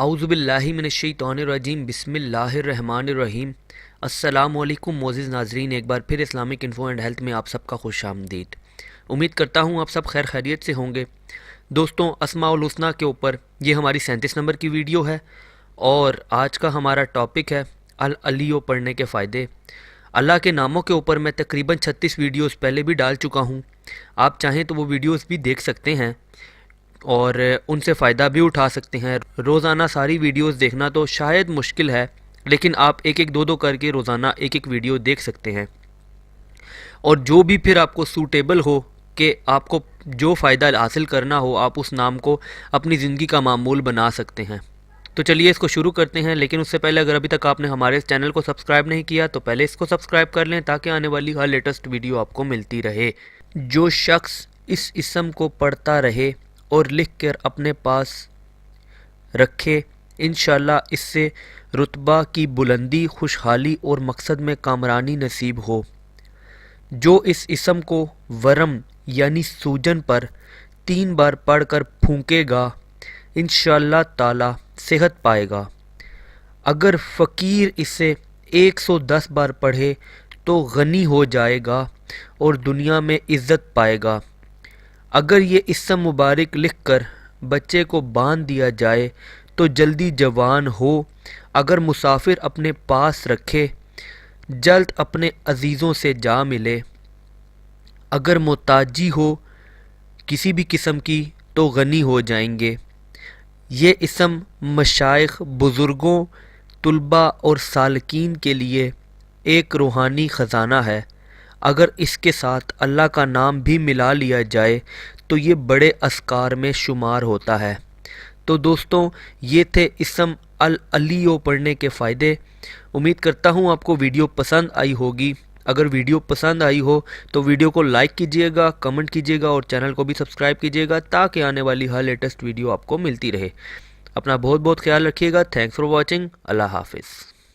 औज़ुबिल्लाहि मिनश्शैतानिर्रजीम बिस्मिल्लाहिर्रहमानिर्रहीम। अस्सलामुअलैकुम मोअज़्ज़िज़ नाज़रीन, एक बार फिर इस्लामिक इन्फो एंड हेल्थ में आप सबका खुश आमदीद। उम्मीद करता हूँ आप सब खैर खैरियत से होंगे। दोस्तों, अस्माउल हुस्ना के ऊपर ये हमारी 37 नंबर की वीडियो है और आज का हमारा टॉपिक है अल अलियो पढ़ने के फ़ायदे। अल्लाह के नामों के ऊपर मैं तकरीबन 36 वीडियोस पहले भी डाल चुका हूँ। आप चाहें तो वो वीडियोस भी देख सकते हैं और उनसे फ़ायदा भी उठा सकते हैं। रोज़ाना सारी वीडियोस देखना तो शायद मुश्किल है, लेकिन आप एक एक दो दो करके रोज़ाना एक एक वीडियो देख सकते हैं और जो भी फिर आपको सूटेबल हो कि आपको जो फ़ायदा हासिल करना हो, आप उस नाम को अपनी ज़िंदगी का मामूल बना सकते हैं। तो चलिए इसको शुरू करते हैं, लेकिन उससे पहले अगर अभी तक आपने हमारे इस चैनल को सब्सक्राइब नहीं किया तो पहले इसको सब्सक्राइब कर लें ताकि आने वाली हर लेटेस्ट वीडियो आपको मिलती रहे। जो शख्स इस इसम को पढ़ता रहे और लिख कर अपने पास रखे, इंशाल्लाह इससे रुतबा की बुलंदी, खुशहाली और मकसद में कामरानी नसीब हो। जो इस इसम को वरम यानी सूजन पर 3 बार पढ़कर फूंकेगा, इंशाल्लाह ताला सेहत पाएगा। अगर फ़कीर इसे 110 बार पढ़े तो गनी हो जाएगा और दुनिया में इज़्ज़त पाएगा। अगर ये इसम मुबारक लिख कर बच्चे को बांध दिया जाए तो जल्दी जवान हो। अगर मुसाफिर अपने पास रखे, जल्द अपने अजीज़ों से जा मिले। अगर मोहताजी हो किसी भी किस्म की तो गनी हो जाएंगे। ये इसम मशाइख, बुज़ुर्गों, तुलबा और सालकीन के लिए एक रूहानी ख़जाना है। अगर इसके साथ अल्लाह का नाम भी मिला लिया जाए तो ये बड़े अस्कार में शुमार होता है। तो दोस्तों, ये थे इसम अल अलियो पढ़ने के फ़ायदे। उम्मीद करता हूँ आपको वीडियो पसंद आई होगी। अगर वीडियो पसंद आई हो तो वीडियो को लाइक कीजिएगा, कमेंट कीजिएगा और चैनल को भी सब्सक्राइब कीजिएगा ताकि आने वाली हर लेटेस्ट वीडियो आपको मिलती रहे। अपना बहुत बहुत ख्याल रखिएगा। Thanks for watching. अल्लाह हाफिज़।